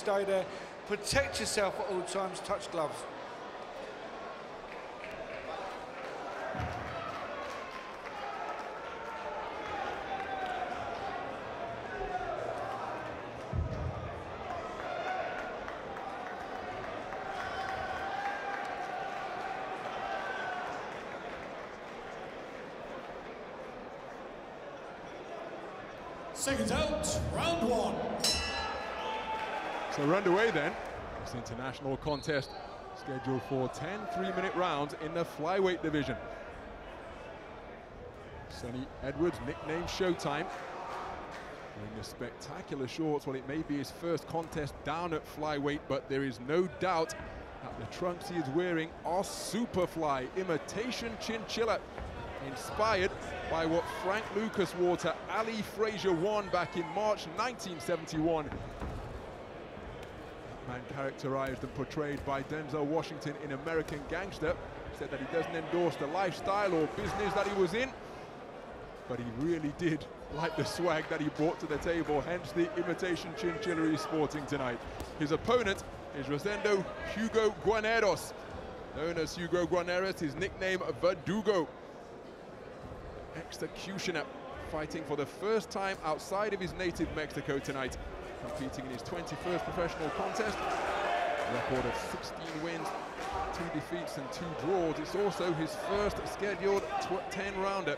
Stay there, protect yourself at all times, touch gloves. Seconds out, round one. So we're underway then. This international contest scheduled for 10 3-minute rounds in the flyweight division. Sonny Edwards, nicknamed Showtime, wearing the spectacular shorts. Well, it may be his first contest down at flyweight, but there is no doubt that the trunks he is wearing are Superfly, imitation chinchilla, inspired by what Frank Lucas wore to Ali Frazier 1 back in March 1971. Man characterized and portrayed by Denzel Washington in American Gangster, said that he doesn't endorse the lifestyle or business that he was in, but he really did like the swag that he brought to the table, hence the imitation chinchilla he's sporting tonight. His opponent is Rosendo Hugo Guarneros. Known as Hugo Guarneros, his nickname Verdugo. Executioner, fighting for the first time outside of his native Mexico tonight, competing in his 21st professional contest. A record of 16 wins, 2 defeats and 2 draws. It's also his first scheduled 10-rounder.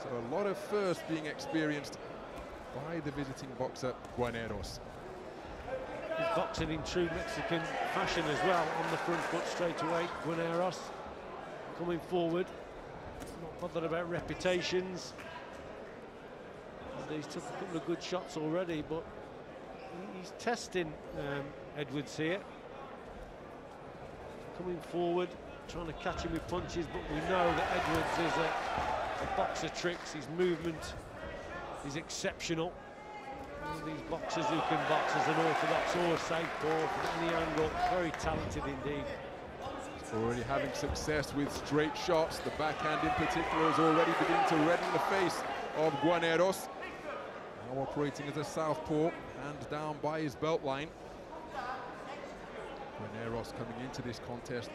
So a lot of firsts being experienced by the visiting boxer Guarneros. He's boxing in true Mexican fashion as well, on the front foot straight away. Guarneros coming forward, not bothered about reputations. And he's took a couple of good shots already, but he's testing Edwards here. Coming forward, trying to catch him with punches, but we know that Edwards is a boxer tricks. His movement is exceptional. One of these boxers who can box as an orthodox or a southpaw from any angle, very talented indeed. Already having success with straight shots. The backhand in particular is already beginning to redden the face of Guarneros. Now operating as a southpaw and down by his belt line. Guarneros coming into this contest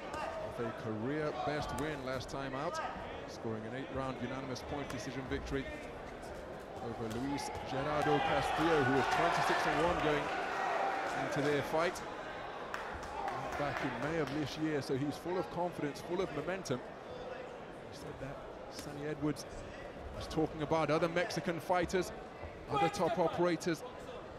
with a career best win last time out, scoring an 8-round unanimous point decision victory over Luis Gerardo Castillo, who was 26-1 going into their fight back in May of this year. So he's full of confidence, full of momentum. He said that Sonny Edwards was talking about other Mexican fighters, other top operators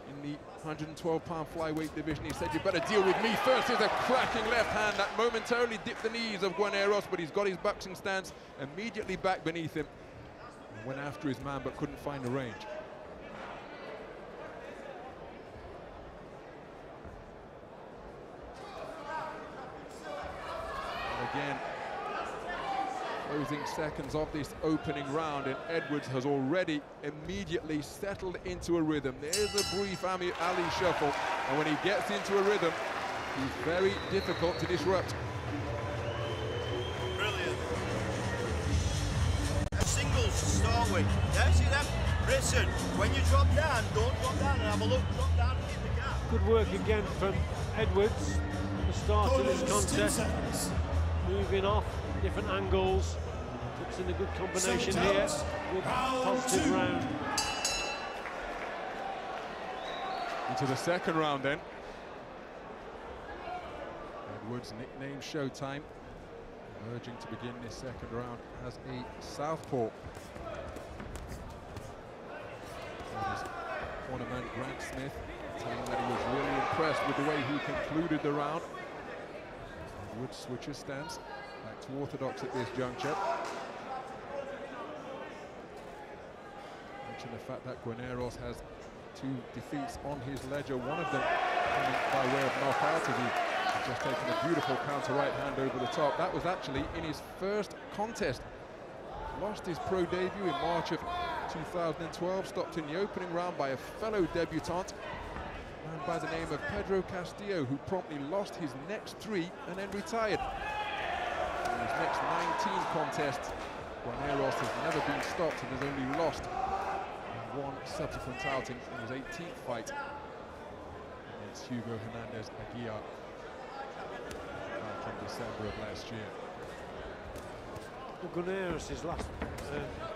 in the 112-pound flyweight division. He said, you better deal with me first. There's a cracking left hand that momentarily dipped the knees of Guarneros, but he's got his boxing stance immediately back beneath him. And went after his man, but couldn't find the range. Again, closing seconds of this opening round, and Edwards has already immediately settled into a rhythm. There's a brief Ali shuffle, and when he gets into a rhythm, he's very difficult to disrupt. Brilliant. A singles to start with. Yeah, see them? Listen, when you drop down, don't drop down and have a look. Drop down and hit the gap. Good work again from Edwards at the start of this contest. Moving off, different angles. Puts in a good combination here. Good positive round. Into the second round then. Edwards, nicknamed Showtime, emerging to begin this second round as a southpaw. Corner man Grant Smith telling that he was really impressed with the way he concluded the round. Edwards switches stance, back to orthodox at this juncture. Mention the fact that Guarneros has 2 defeats on his ledger, one of them coming by way of knockout, as he just taken a beautiful counter right hand over the top. That was actually in his first contest. Lost his pro debut in March of 2012, stopped in the opening round by a fellow debutant, man by the name of Pedro Castillo, who promptly lost his next 3 and then retired. In his next 19 contests, Guarneros has never been stopped and has only lost in 1 subsequent outing in his 18th fight. against Hugo Aguiar back in December of last year. Well, guarneros, his last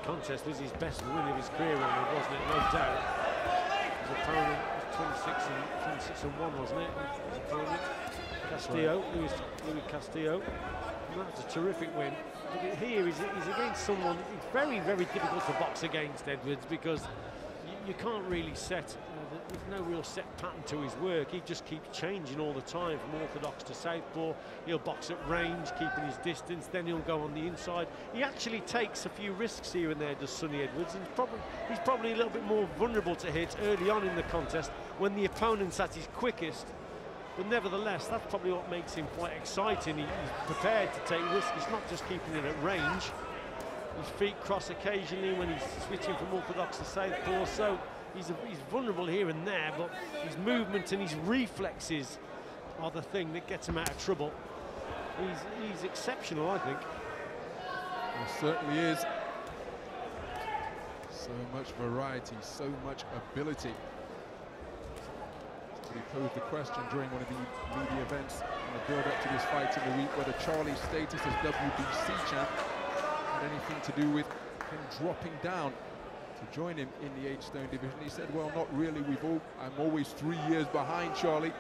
contest was his best win of his career, wasn't it? No doubt. His opponent was 26 and 1, wasn't it? His opponent, Castillo, Louis Castillo. And that's a terrific win. But here he's against someone. It's very, very difficult to box against Edwards because you can't really set. There's no real set pattern to his work. He just keeps changing all the time from orthodox to southpaw. He'll box at range, keeping his distance, then he'll go on the inside. He actually takes a few risks here and there, does Sonny Edwards, and he's probably a little bit more vulnerable to hit early on in the contest when the opponent's at his quickest. But nevertheless, that's probably what makes him quite exciting. He's prepared to take risks. He's not just keeping it at range. His feet cross occasionally when he's switching from orthodox to southpaw, so he's vulnerable here and there, but his movement and his reflexes are the thing that gets him out of trouble. He's exceptional, I think. He certainly is. So much variety, so much ability. He posed the question during one of the media events in the build-up to this fight in the week whether Charlie's status as WBC champ had anything to do with him dropping down to join him in the 8-stone division. He said, well, not really. I'm always 3 years behind Charlie.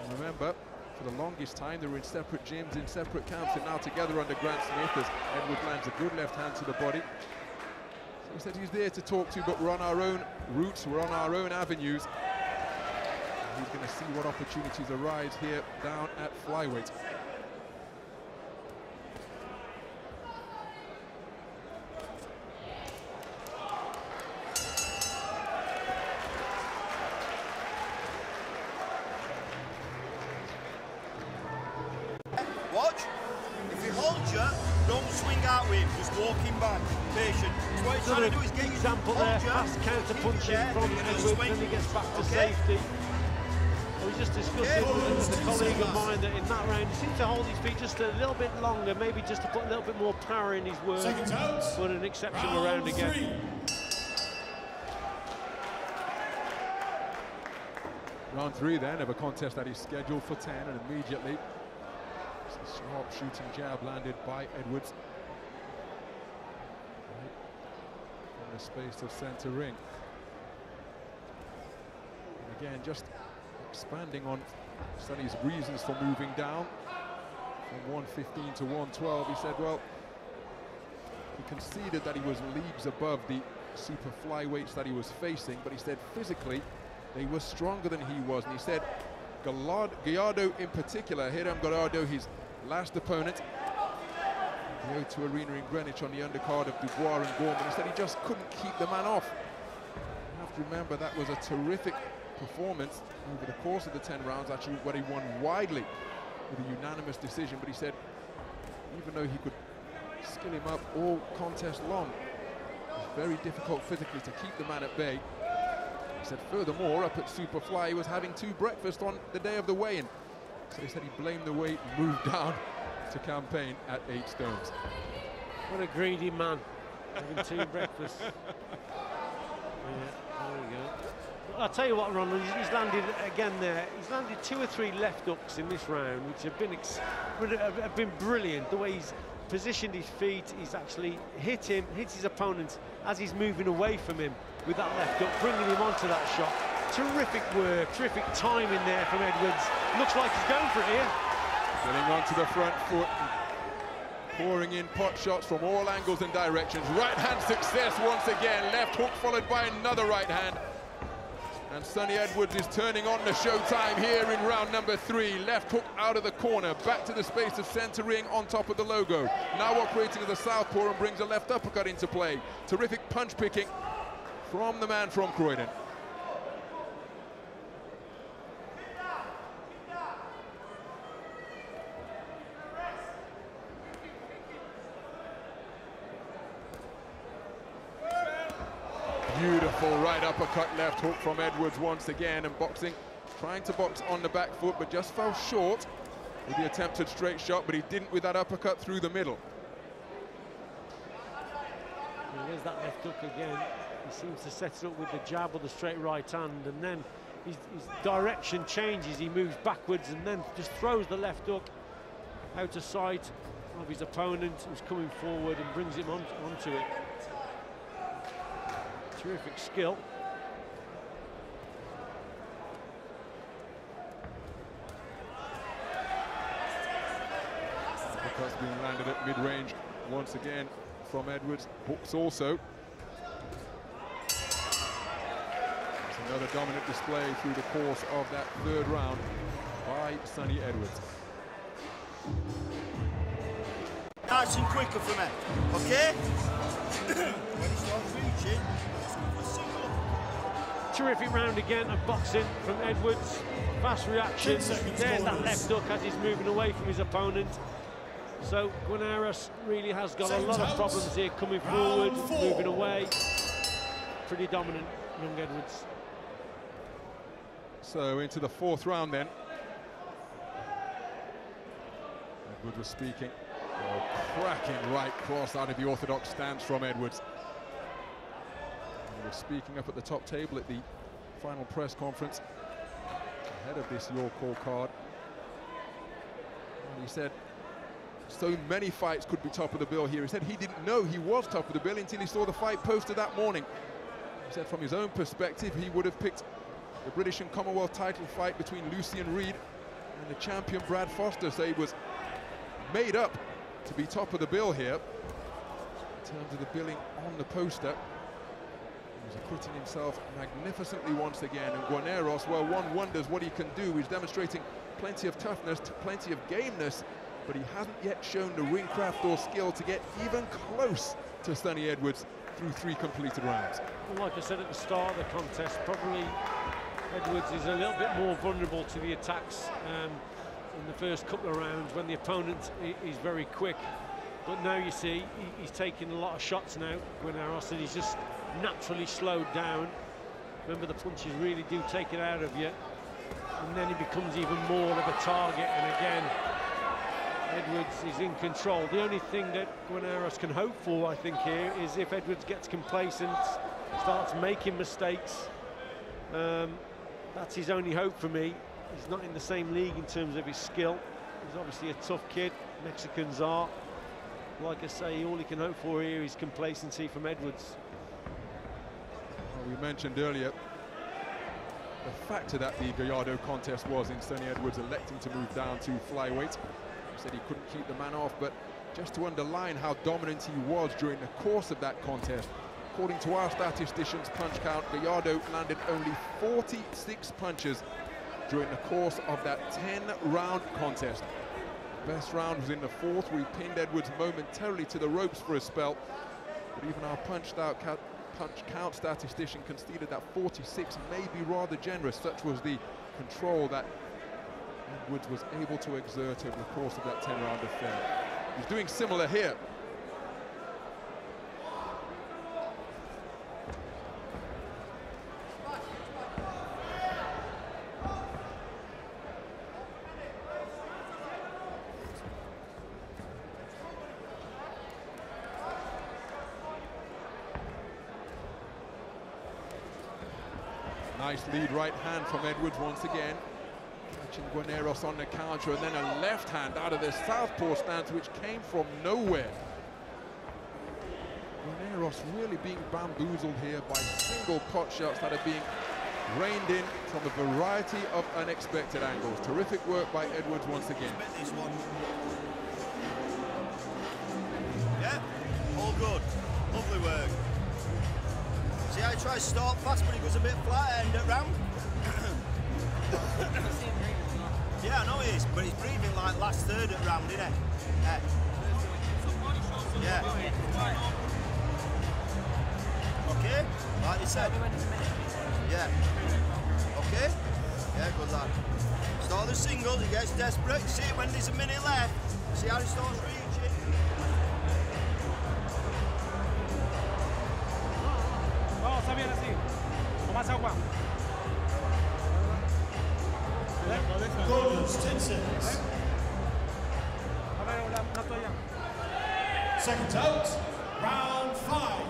And remember, for the longest time, they were in separate gyms, in separate camps, and now together under Grant Smith as Edwards lands a good left hand to the body. So he said he's there to talk to, but we're on our own routes, we're on our own avenues. He's going to see what opportunities arise here down at flyweight. Watch. If he holds you, don't swing out with him. Just walk him back. Patient. So what he's trying to do is get you example there. Fast counter punching from Edwards, then he gets back to safety. I was just discussing with a colleague of mine that in that round he seemed to hold his feet just a little bit longer, maybe just to put a little bit more power in his work. But an exceptional round again. Round 3 then of a contest that is scheduled for 10, and immediately a sharp shooting jab landed by Edwards in the space of centre ring. And again, just expanding on Sonny's reasons for moving down from 115 to 112. He said, well, he conceded that he was leagues above the super flyweights that he was facing, but he said physically they were stronger than he was. And he said Gallardo in particular, Hiram Gallardo, his last opponent, the O2 Arena in Greenwich on the undercard of Dubois and Gorman, he said he just couldn't keep the man off. You have to remember that was a terrific performance over the course of the 10 rounds, actually, where he won widely with a unanimous decision. But he said even though he could skill him up all contest long, it was very difficult physically to keep the man at bay. He said furthermore, up at Superfly, he was having 2 breakfasts on the day of the weigh-in. So he said he blamed the weight and moved down to campaign at 8 stones. What a greedy man, having 2 breakfasts. Yeah, there we go. I'll tell you what, Ronald, he's landed again there. He's landed 2 or 3 left hooks in this round, which have been brilliant. The way he's positioned his feet, he's actually hits his opponent as he's moving away from him with that left hook, bringing him onto that shot. Terrific work, terrific timing there from Edwards. Looks like he's going for it here. Getting onto the front foot, pouring in pot shots from all angles and directions. Right hand success once again. Left hook followed by another right hand. And Sonny Edwards is turning on the showtime here in round number 3. Left hook out of the corner, back to the space of centre ring on top of the logo. Now operating as a southpaw and brings a left uppercut into play. Terrific punch picking from the man from Croydon. Beautiful right uppercut, left hook from Edwards once again, and boxing, trying to box on the back foot, but just fell short with the attempted straight shot, but he didn't with that uppercut through the middle. And there's that left hook again. He seems to set it up with the jab or the straight right hand, and then his direction changes. He moves backwards and then just throws the left hook out of sight of his opponent who's coming forward and brings him onto it. Terrific skill. Uppercut's being landed at mid-range once again from Edwards. Hooks also. It's another dominant display through the course of that third round by Sonny Edwards. Nice and quicker for me, okay? When he starts reaching, Terrific round again of boxing from Edwards. Fast reaction. There's that left hook as he's moving away from his opponent. So Guarneros really has got a lot of problems here, coming forward, moving away. Pretty dominant, young Edwards. So into the fourth round then. Edwards was speaking. Oh, cracking right cross out of the orthodox stance from Edwards. He was speaking up at the top table at the final press conference ahead of this Your Call card. And he said so many fights could be top of the bill here. He said he didn't know he was top of the bill until he saw the fight poster that morning. He said from his own perspective he would have picked the British and Commonwealth title fight between Lucian Reid and the champion Brad Foster, so he was made up to be top of the bill here in terms of the billing on the poster. He's acquitting himself magnificently once again, and Guarneros, well, one wonders what he can do. He's demonstrating plenty of toughness, plenty of gameness, but he hasn't yet shown the ring craft or skill to get even close to Sonny Edwards through 3 completed rounds. Well, like I said at the start of the contest, probably Edwards is a little bit more vulnerable to the attacks in the first couple of rounds when the opponent is very quick. But now you see he's taking a lot of shots now, Guarneros, and he's just naturally slowed down. Remember, the punches really do take it out of you, and then he becomes even more of a target, and again Edwards is in control. The only thing that Guarneros can hope for, I think, here is if Edwards gets complacent, starts making mistakes. That's his only hope for me. He's not in the same league in terms of his skill. He's obviously a tough kid, Mexicans are. Like I say, all he can hope for here is complacency from Edwards. Well, we mentioned earlier the factor that the Gallardo contest was in Sonny Edwards electing to move down to flyweight. He said he couldn't keep the man off, but just to underline how dominant he was during the course of that contest, according to our statisticians' punch count, Gallardo landed only 46 punches during the course of that 10-round contest. The best round was in the fourth, where he pinned Edwards momentarily to the ropes for a spell. But even our punch count statistician conceded that 46 may be rather generous. Such was the control that Edwards was able to exert over the course of that 10-round affair. He's doing similar here. Nice lead right hand from Edwards once again. Catching Guarneros on the counter, and then a left hand out of the southpaw stance, which came from nowhere. Guarneros really being bamboozled here by single pot shots that are being reined in from a variety of unexpected angles. Terrific work by Edwards once again. Yeah, all good. Lovely work. See how he tries to start fast, but he goes a bit flat end at round. Yeah, I know he is, but he's breathing like last third at round, isn't he? Yeah. Okay, like you said. Yeah. Okay? Yeah, good lad. Start the singles, he gets desperate. See when there's a minute left. See how he starts reaching. Está bien así. O más agua. Corners, 10 seconds. A ver, una toalla. Seconds out, round 5.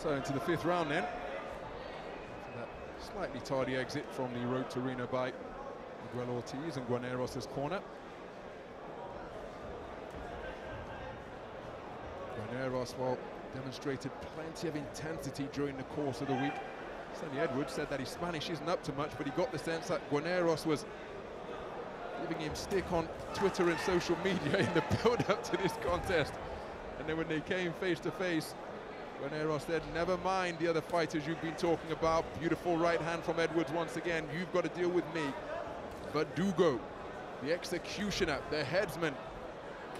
So into the 5th round then. After that slightly tardy exit from the road to Reno by Miguel Ortiz and Guarneros' corner. Guarneros, well, demonstrated plenty of intensity during the course of the week. Sonny Edwards said that his Spanish isn't up to much, but he got the sense that Guarneros was giving him stick on Twitter and social media in the build-up to this contest. And then when they came face to face, Guarneros said, never mind the other fighters you've been talking about. Beautiful right hand from Edwards once again. You've got to deal with me. But Dugo, the executioner, the headsman,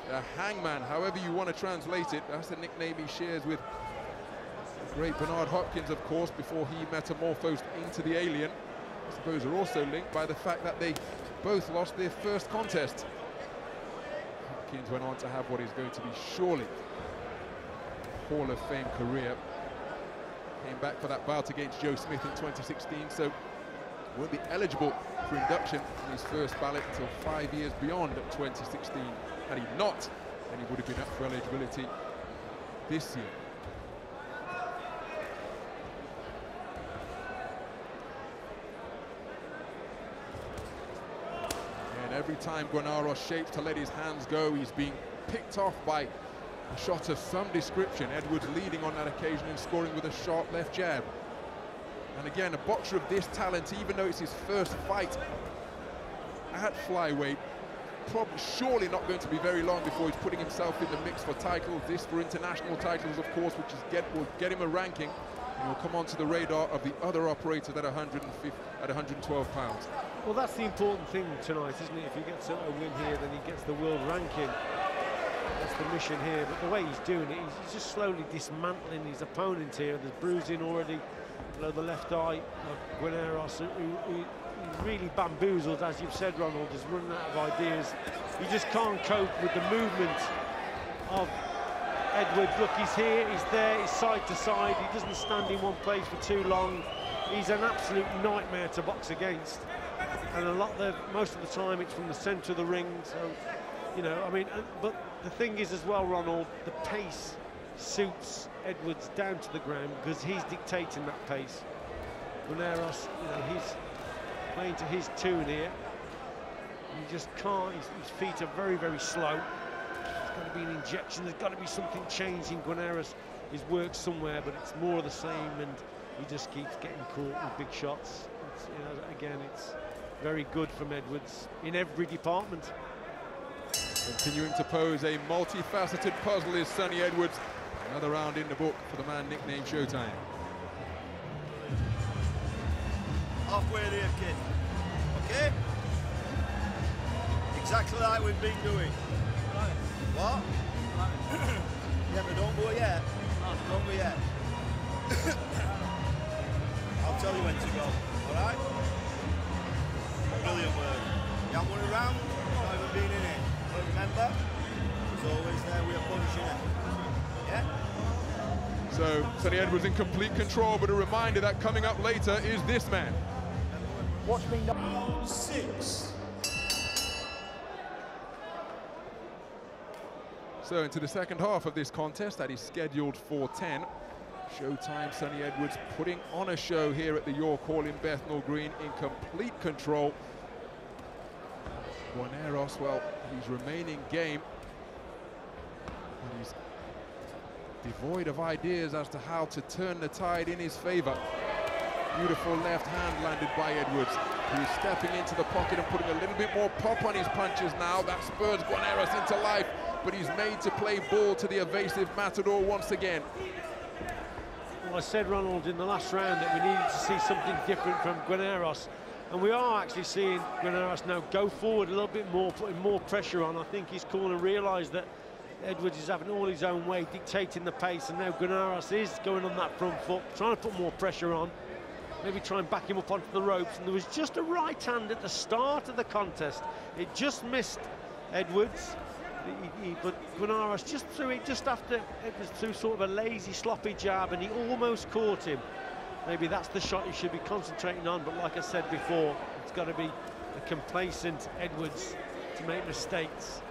the hangman, however you want to translate it, that's the nickname he shares with the great Bernard Hopkins, of course, before he metamorphosed into the alien. I suppose are also linked by the fact that they both lost their first contest. Hopkins went on to have what is going to be surely a Hall of Fame career. Came back for that bout against Joe Smith in 2016, so won't be eligible for induction in his first ballot until 5 years beyond 2016. Had he not, then he would have been up for eligibility this year. And every time Guarneros shapes to let his hands go, he's being picked off by a shot of some description. Edwards leading on that occasion and scoring with a sharp left jab. And again, a boxer of this talent, even though it's his first fight at flyweight, probably surely not going to be very long before he's putting himself in the mix for titles. This for international titles, of course, which is will get him a ranking, and he'll come onto the radar of the other operators at 112 pounds. Well, that's the important thing tonight, isn't it? If he gets a win here, then he gets the world ranking. That's the mission here. But the way he's doing it, he's just slowly dismantling his opponent here. There's bruising already below the left eye of Guarneros, who really bamboozled, as you've said, Ronald, is running out of ideas. He just can't cope with the movement of Edwards. Look, he's here, he's there, he's side to side. He doesn't stand in one place for too long. He's an absolute nightmare to box against. And most of the time, it's from the centre of the ring. So, you know, I mean, but the thing is as well, Ronald, the pace suits Edwards down to the ground because he's dictating that pace. Guarneros, you know, he's playing to his tune here. He just can't, his feet are very, very slow. There's got to be an injection, there's got to be something changing. Guarneros, his work somewhere, but it's more of the same, and he just keeps getting caught with big shots. It's, you know, again, it's very good from Edwards in every department. Continuing to pose a multifaceted puzzle is Sonny Edwards. Another round in the book for the man nicknamed Showtime. Halfway there, kid. Okay? Exactly like we've been doing. What? Yeah, but don't go yet. Don't go yet. I'll tell you when to go. All right? Brilliant work. You haven't won a round, not even been in it. But remember, it's always there with a punch in it. Yeah? So Sonny Edwards in complete control, but a reminder that coming up later is this man. Watch me now. Round 6. So into the second half of this contest that is scheduled for 10. Showtime, Sonny Edwards putting on a show here at the York Hall in Bethnal Green in complete control. Guarneros, well, he's remaining game, but he's devoid of ideas as to how to turn the tide in his favor. Beautiful left hand landed by Edwards, who's stepping into the pocket and putting a little bit more pop on his punches now. That spurs Guarneros into life, but he's made to play ball to the evasive Matador once again. Well, I said, Ronald, in the last round that we needed to see something different from Guarneros, and we are actually seeing Guarneros now go forward a little bit more, putting more pressure on. I think his corner realised that Edwards is having all his own way, dictating the pace, and now Guarneros is going on that front foot, trying to put more pressure on, maybe try and back him up onto the ropes. And there was just a right hand at the start of the contest. It just missed Edwards, but Guarneros just threw it just after Edwards threw sort of a lazy, sloppy jab, and he almost caught him. Maybe that's the shot he should be concentrating on, but like I said before, it's got to be a complacent Edwards to make mistakes.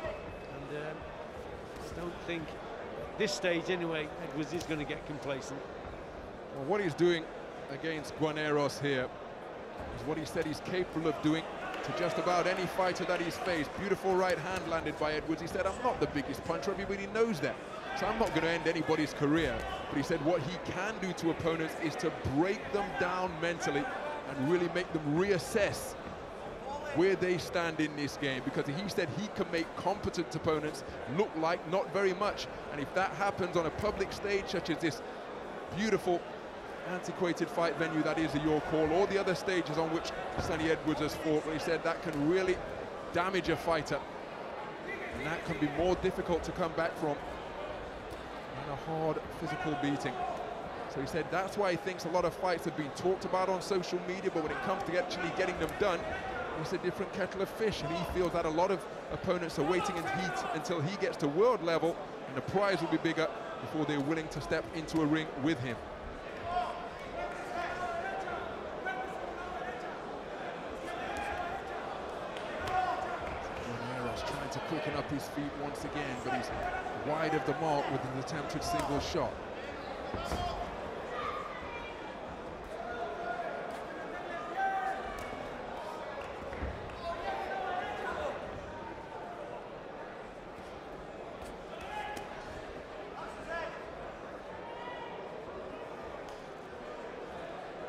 And I don't think at this stage anyway, Edwards is going to get complacent. Well, what he's doing against Guarneros here is what he said he's capable of doing to just about any fighter that he's faced. Beautiful right hand landed by Edwards. He said, I'm not the biggest puncher, everybody knows that, so I'm not going to end anybody's career. But he said what he can do to opponents is to break them down mentally and really make them reassess where they stand in this game, because he said he can make competent opponents look like not very much. And if that happens on a public stage such as this beautiful antiquated fight venue that is your call, or the other stages on which Sonny Edwards has fought, but he said that can really damage a fighter, and that can be more difficult to come back from than a hard physical beating. So he said that's why he thinks a lot of fights have been talked about on social media, but when it comes to actually getting them done, it's a different kettle of fish, and he feels that a lot of opponents are waiting in heat until he gets to world level, and the prize will be bigger before they're willing to step into a ring with him. Trying to quicken up his feet once again, but he's wide of the mark with an attempted single shot.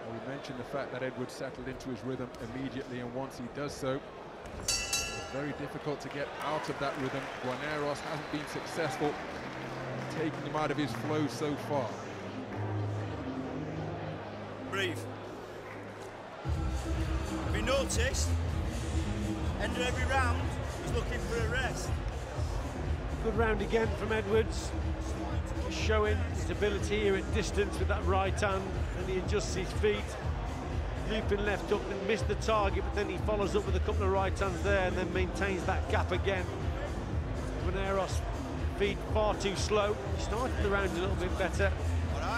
Well, we mentioned the fact that Edwards settled into his rhythm immediately, and once he does so, very difficult to get out of that rhythm. Guarneros hasn't been successful in taking him out of his flow so far. Breathe. Have you noticed? End of every round, he's looking for a rest. Good round again from Edwards. He's showing his ability here at distance with that right hand, and he adjusts his feet. Looping left hook and missed the target, but then he follows up with a couple of right hands there and then maintains that gap again. Guarneros, feet far too slow. He started the round a little bit better,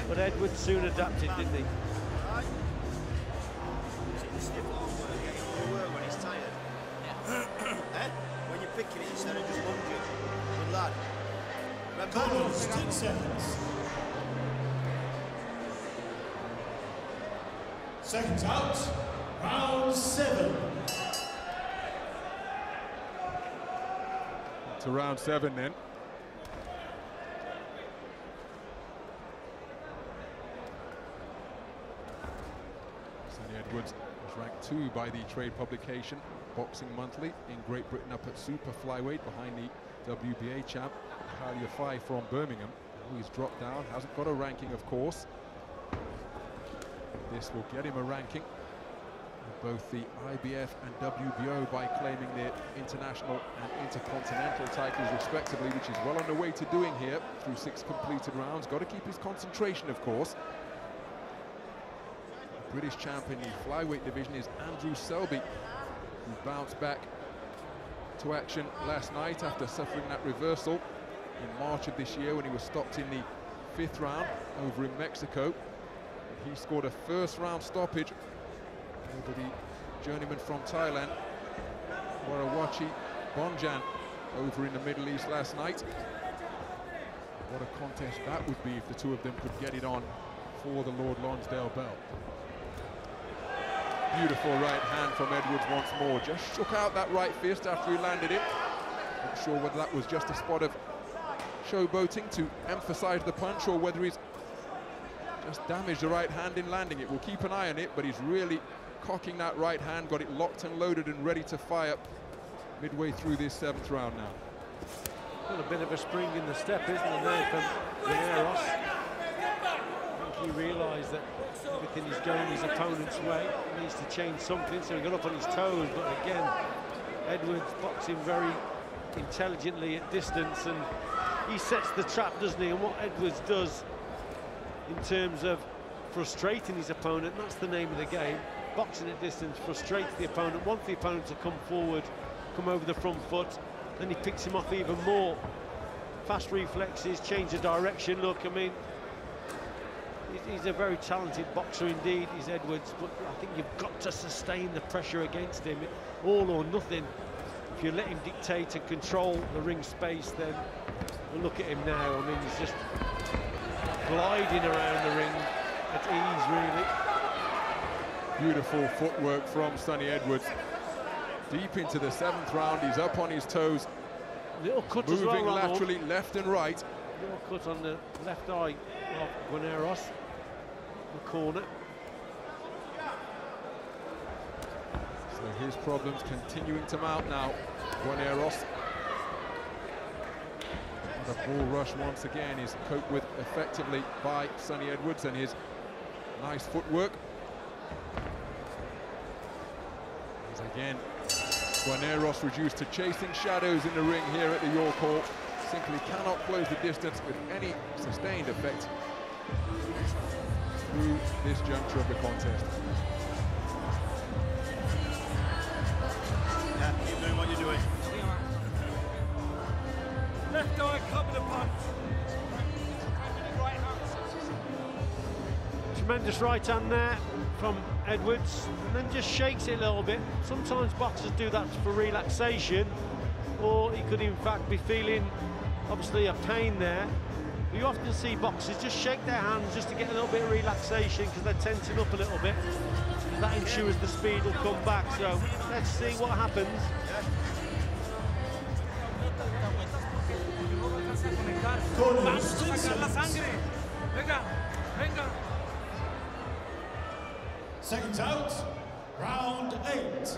but Edwards soon adapted, didn't he? When he's tired. Eh? When you're picking it instead of just lunging. Good lad. Total 10 seconds. Seconds out, round 7. To round 7 then. Sonny Edwards was ranked 2 by the trade publication Boxing Monthly in Great Britain, up at super flyweight behind the WBA champ Talia Fai from Birmingham. He's dropped down, hasn't got a ranking of course. This will get him a ranking of both the IBF and WBO by claiming their international and intercontinental titles respectively, which is well on the way to doing here through 6 completed rounds. Got to keep his concentration, of course. The British champ in the flyweight division is Andrew Selby, who bounced back to action last night after suffering that reversal in March of this year when he was stopped in the 5th round over in Mexico. He scored a first-round stoppage over the journeyman from Thailand, Warawachi Bonjan, over in the Middle East last night. What a contest that would be if the two of them could get it on for the Lord Lonsdale belt. Beautiful right hand from Edwards once more. Just shook out that right fist after he landed it. Not sure whether that was just a spot of showboating to emphasize the punch, or whether he's just damaged the right hand in landing it. We'll keep an eye on it, but he's really cocking that right hand, got it locked and loaded and ready to fire midway through this 7th round now. Well, a bit of a spring in the step, isn't it, there from Guarneros? I think he realised that everything is going his opponent's way. He needs to change something, so he got up on his toes, but again, Edwards boxing very intelligently at distance, and he sets the trap, doesn't he? And what Edwards does in terms of frustrating his opponent, that's the name of the game. Boxing at distance frustrates the opponent, wants the opponent to come forward, come over the front foot, then he picks him off even more. Fast reflexes, change of direction. Look, I mean, he's a very talented boxer indeed, he's Edwards, but I think you've got to sustain the pressure against him, all or nothing. If you let him dictate and control the ring space, then But look at him now. I mean, he's just gliding around the ring at ease, really. Beautiful footwork from Sonny Edwards. Deep into the 7th round, he's up on his toes. Little cut moving as well, laterally left and right. Little cut on the left eye of Guarneros, the corner. So his problems continuing to mount now. Guarneros. The bull rush once again is coped with effectively by Sonny Edwards and his nice footwork. As again, Guarneros reduced to chasing shadows in the ring here at the York Hall. Simply cannot close the distance with any sustained effect through this juncture of the contest. Yeah, keep doing what you're doing. Left eye, cover the punch. Tremendous right hand there from Edwards, and then just shakes it a little bit. Sometimes boxers do that for relaxation, or he could in fact be feeling obviously a pain there. You often see boxers just shake their hands just to get a little bit of relaxation because they're tensing up a little bit. That ensures the speed will come back. So let's see what happens. Seconds out, round 8.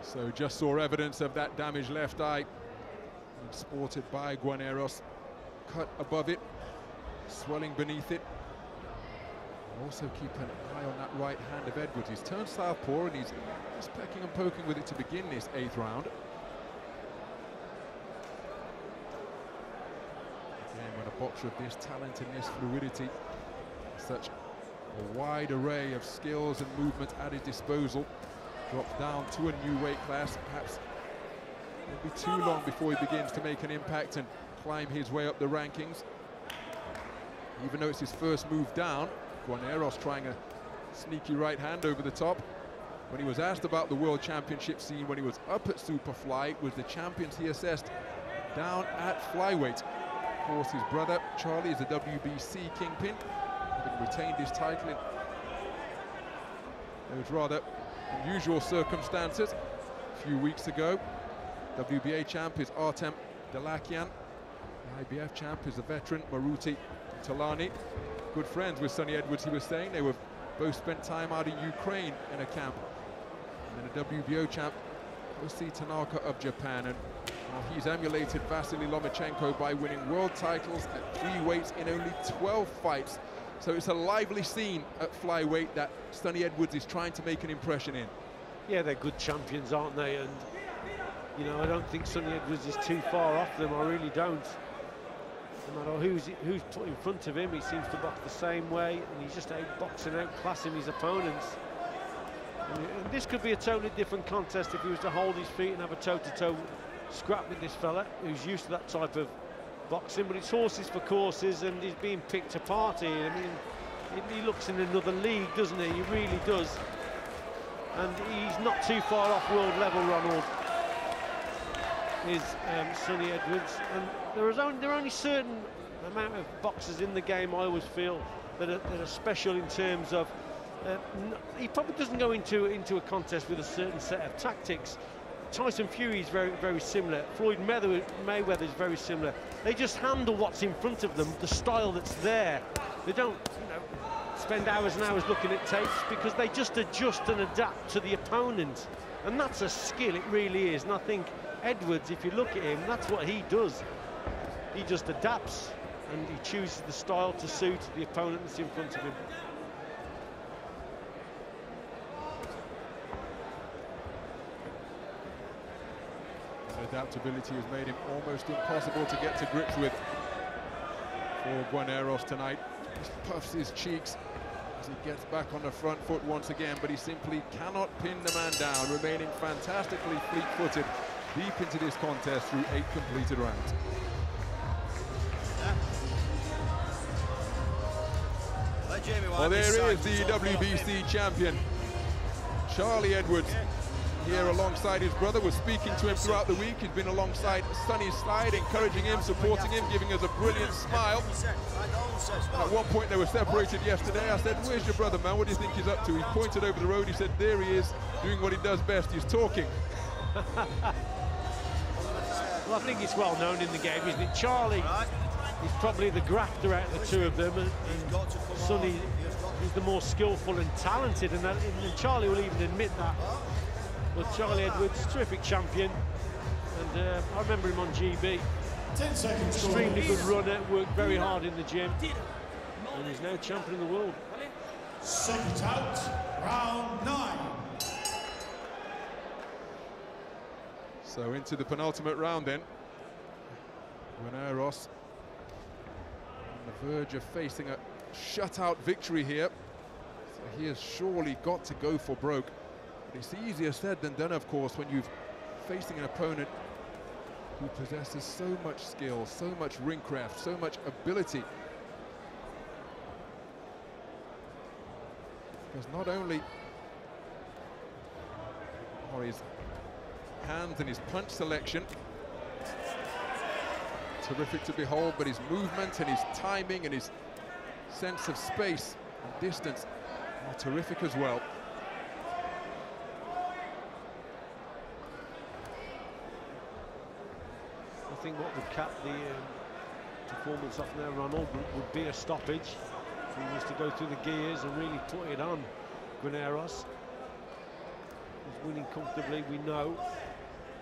So just saw evidence of that damaged left eye, sported by Guarneros. Cut above it, swelling beneath it. Also keep an eye on that right hand of Edwards. He's turned southpaw and he's just pecking and poking with it to begin this 8th round. Again, when a boxer of this talent and this fluidity, such a wide array of skills and movement at his disposal, drops down to a new weight class, perhaps it'll be too long before he begins to make an impact and climb his way up the rankings. Even though it's his first move down, Guarneros trying a sneaky right hand over the top. When he was asked about the World Championship scene when he was up at Superfly, it was the champions he assessed down at flyweight. Of course, his brother Charlie is the WBC kingpin, having retained his title in those rather unusual circumstances. A few weeks ago, WBA champ is Artem Dalakian. The IBF champ is the veteran Maruti Talani. Good friends with Sonny Edwards, he was saying. They were both spent time out in Ukraine in a camp. And then a WBO champ, Osi Tanaka of Japan. And he's emulated Vasily Lomachenko by winning world titles at 3 weights in only 12 fights. So it's a lively scene at flyweight that Sonny Edwards is trying to make an impression in. Yeah, they're good champions, aren't they? And, you know, I don't think Sonny Edwards is too far off them. I really don't. No matter who's put in front of him, he seems to box the same way, and he's just boxing out, classing his opponents. And this could be a totally different contest if he was to hold his feet and have a toe-to-toe scrap with this fella, who's used to that type of boxing. But it's horses for courses, and he's being picked apart here. I mean, he looks in another league, doesn't he? He really does. And he's not too far off world level, Ronald, is Sonny Edwards. And there are only certain amount of boxers in the game, I always feel, that are special in terms of he probably doesn't go into a contest with a certain set of tactics. Tyson Fury is very, very similar. Floyd Mayweather is very similar. They just handle what's in front of them, the style that's there. They don't, you know, spend hours and hours looking at tapes, because they just adjust and adapt to the opponent. And that's a skill, it really is. And I think Edwards, if you look at him, that's what he does. He just adapts, and he chooses the style to suit the opponent that's in front of him. Adaptability has made him almost impossible to get to grips with for Guarneros tonight. He puffs his cheeks as he gets back on the front foot once again, but he simply cannot pin the man down, remaining fantastically fleet-footed deep into this contest through 8 completed rounds. Jamie, well, there is the WBC champion, Charlie Edwards, here alongside his brother. We're speaking to him throughout the week. He's been alongside Sonny's side, encouraging him, supporting him, giving us a brilliant smile. And at one point they were separated yesterday. I said, where's your brother, man? What do you think he's up to? He pointed over the road. He said, there he is, doing what he does best. He's talking. Well, I think it's well known in the game, isn't it? Charlie is probably the grafter out of the two of them, and Sonny is the more skillful and talented, and Charlie will even admit that. But Charlie Edwards, terrific champion, and I remember him on GB. 10 seconds. Extremely good runner, worked very hard in the gym, and he's now champion of the world. Seconds out, round 9. So into the penultimate round then. Guarneros on the verge of facing a shutout victory here. So he has surely got to go for broke. But it's easier said than done, of course, when you're facing an opponent who possesses so much skill, so much ring craft, so much ability. Because not only are his hands and his punch selection terrific to behold, but his movement and his timing and his sense of space and distance are terrific as well. I think what would cap the performance off there, Ronald, would be a stoppage. If he was to go through the gears and really put it on Guarneros. He's winning comfortably, we know.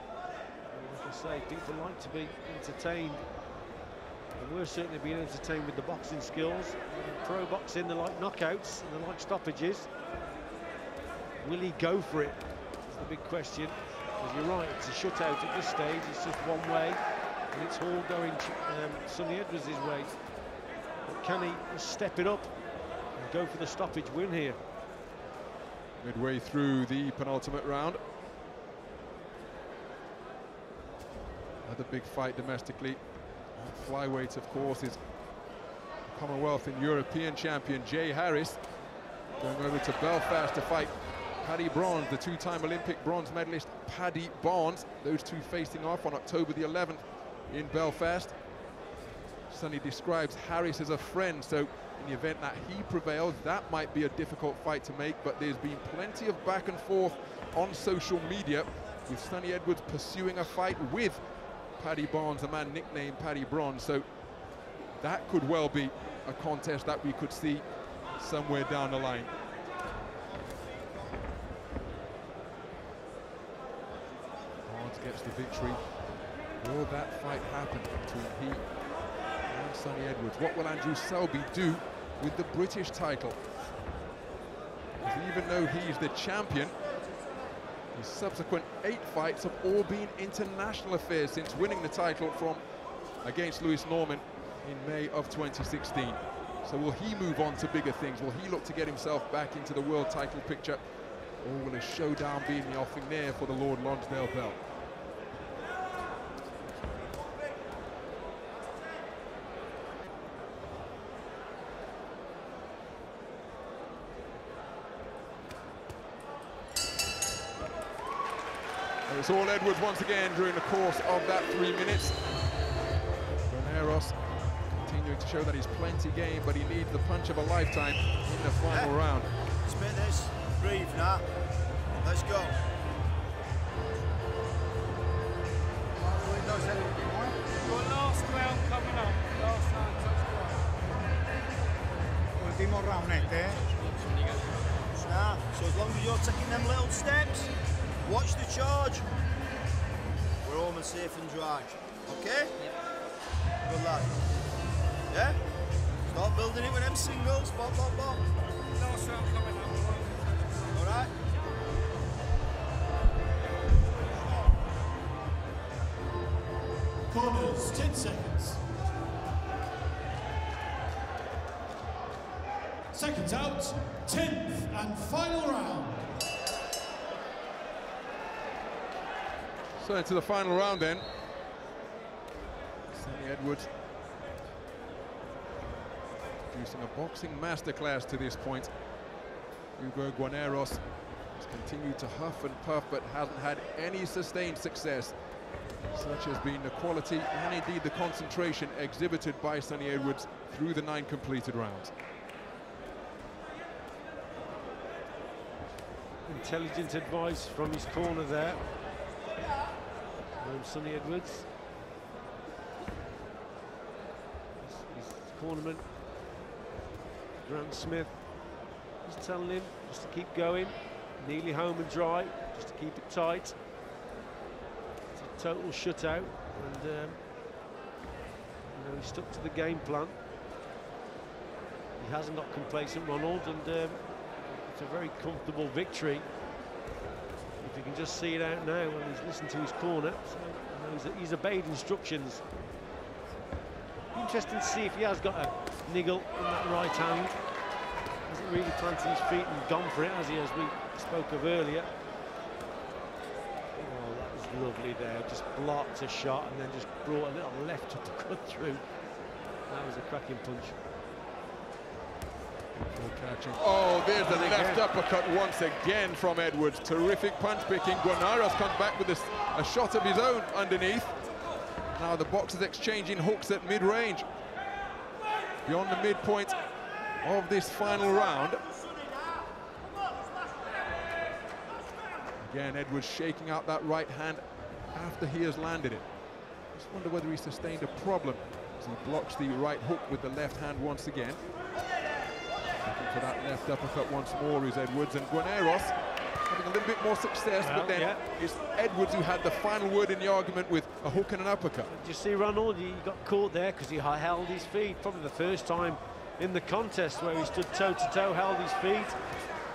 And like I say, people like to be entertained. And we're certainly being entertained with the boxing skills. Pro boxing, they like knockouts and they like stoppages. Will he go for it? That's the big question. Because you're right, it's a shutout at this stage. It's just one way, and it's all going Sonny Edwards' way. But can he step it up and go for the stoppage win here? Midway through the penultimate round. Another big fight domestically. Flyweight, of course, is Commonwealth and European champion Jay Harris going over to Belfast to fight Paddy Bronze, the two-time Olympic bronze medalist Paddy Barnes. Those two facing off on October the 11th in Belfast. Sonny describes Harris as a friend, so in the event that he prevails, that might be a difficult fight to make, but there's been plenty of back and forth on social media with Sonny Edwards pursuing a fight with Paddy Barnes, a man nicknamed Paddy Bronze, so that could well be a contest that we could see somewhere down the line. Barnes gets the victory. Will that fight happen between he and Sonny Edwards? What will Andrew Selby do with the British title? Because even though he's the champion, his subsequent 8 fights have all been international affairs since winning the title from against Lewis Norman in May of 2016. So will he move on to bigger things? Will he look to get himself back into the world title picture? Or will a showdown be in the offing there for the Lord Lonsdale belt? It's all Edwards once again during the course of that 3 minutes. Guarneros continuing to show that he's plenty game, but he needs the punch of a lifetime in the final round. Spit this, breathe now. Let's go. Your last round coming up. Last round, touch ground. Último round, Now, so as long as you're taking them little steps, watch the charge. We're home and safe and dry. Okay? Yeah. Good lad. Yeah? Start building it with them singles. Bop, bop, bop. Last round coming up. All right? Corners, 10 seconds. Seconds out, 10th and final round. So into the final round then. Sonny Edwards producing a boxing masterclass to this point. Hugo Guarneros has continued to huff and puff, but hasn't had any sustained success. Such has been the quality and indeed the concentration exhibited by Sonny Edwards through the 9 completed rounds. Intelligent advice from his corner there. From Sonny Edwards. His cornerman, Grant Smith, is telling him just to keep going, nearly home and dry, just to keep it tight. It's a total shutout, and you know, he stuck to the game plan. He hasn't got complacent, Ronald, and it's a very comfortable victory. If you can just see it out now, when he's listened to his corner, so you know, he's obeyed instructions. Interesting to see if he has got a niggle in that right hand. Hasn't really planted his feet and gone for it, has he, as we spoke of earlier. Oh, that was lovely there. Just blocked a shot and then just brought a little left uppercut through. That was a cracking punch. Oh, there's the left uppercut once again from Edwards. Terrific punch picking. Guarneros comes back with a shot of his own underneath. Now the boxers exchanging hooks at mid-range. Beyond the midpoint of this final round. Again, Edwards shaking out that right hand after he has landed it. Just wonder whether he sustained a problem as he blocks the right hook with the left hand once again. Looking for that left uppercut once more is Edwards, and Guarneros having a little bit more success, but then it's Edwards who had the final word in the argument with a hook and an uppercut. Did you see Ronald? He got caught there because he held his feet. Probably the first time in the contest where he stood toe-to-toe, held his feet,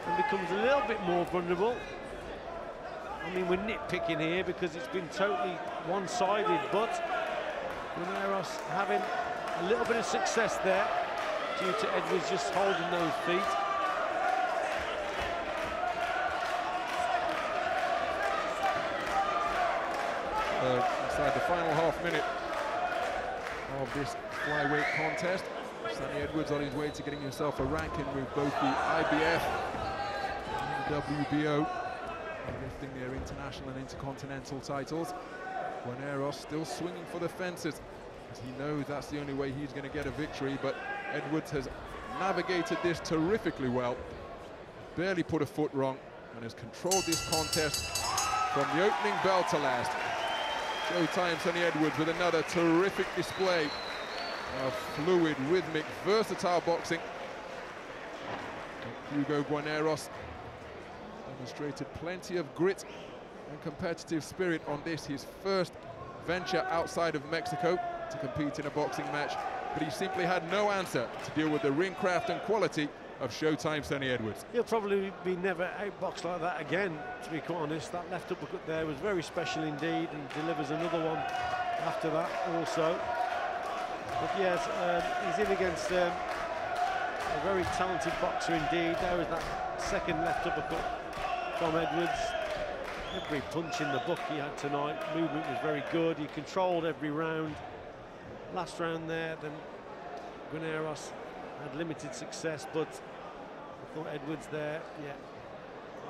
and becomes a little bit more vulnerable. I mean, we're nitpicking here because it's been totally one-sided, but Guarneros having a little bit of success there due to Edwards just holding those feet. Inside the final half minute of this flyweight contest, Sonny Edwards on his way to getting himself a ranking with both the IBF and WBO, lifting their international and intercontinental titles. Guarneros still swinging for the fences, as he knows that's the only way he's going to get a victory, but Edwards has navigated this terrifically well, barely put a foot wrong, and has controlled this contest from the opening bell to last. Showtime Sonny Edwards with another terrific display of fluid, rhythmic, versatile boxing. Hugo Guarneros demonstrated plenty of grit and competitive spirit on this, his first venture outside of Mexico to compete in a boxing match, but he simply had no answer to deal with the ring craft and quality of Showtime Sonny Edwards. He'll probably be never outboxed like that again, to be quite honest. That left uppercut there was very special indeed, and delivers another one after that also. But yes, he's in against a very talented boxer indeed. There was that second left uppercut from Edwards. Every punch in the book he had tonight. Movement was very good. He controlled every round. Last round there, then Guarneros had limited success, but I thought Edwards there, yeah,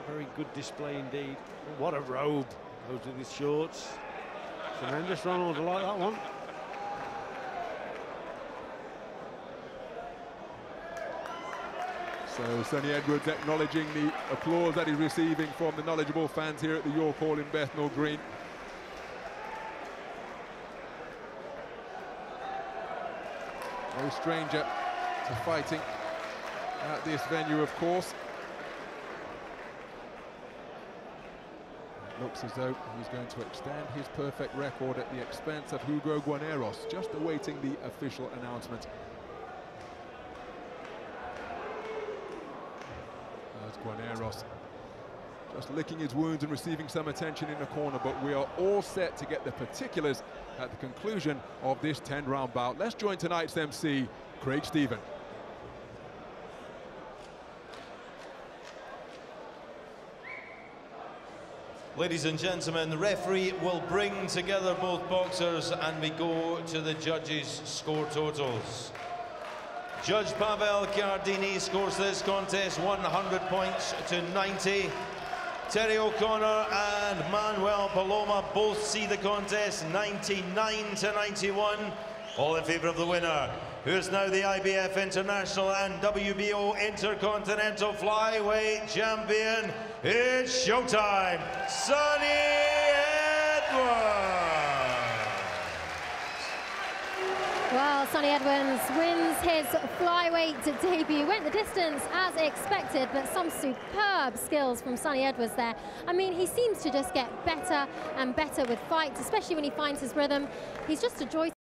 a very good display indeed. What a robe goes with his shorts. Tremendous, Ronald. I like that one. So Sonny Edwards acknowledging the applause that he's receiving from the knowledgeable fans here at the York Hall in Bethnal Green. No stranger to fighting at this venue, of course. It looks as though he's going to extend his perfect record at the expense of Hugo Guarneros, just awaiting the official announcement. There's Guarneros just licking his wounds and receiving some attention in the corner, but we are all set to get the particulars at the conclusion of this 10-round bout. Let's join tonight's MC, Craig Stephen. Ladies and gentlemen, the referee will bring together both boxers and we go to the judges' score totals. Judge Pavel Chiardini scores this contest 100 points to 90. Terry O'Connor and Manuel Paloma both see the contest 99 to 91. All in favour of the winner, who is now the IBF International and WBO Intercontinental Flyweight Champion. It's showtime, Sonny Edwards! Well, Sonny Edwards wins his flyweight debut. Went the distance as expected, but some superb skills from Sonny Edwards there. I mean, he seems to just get better and better with fights, especially when he finds his rhythm. He's just a joy.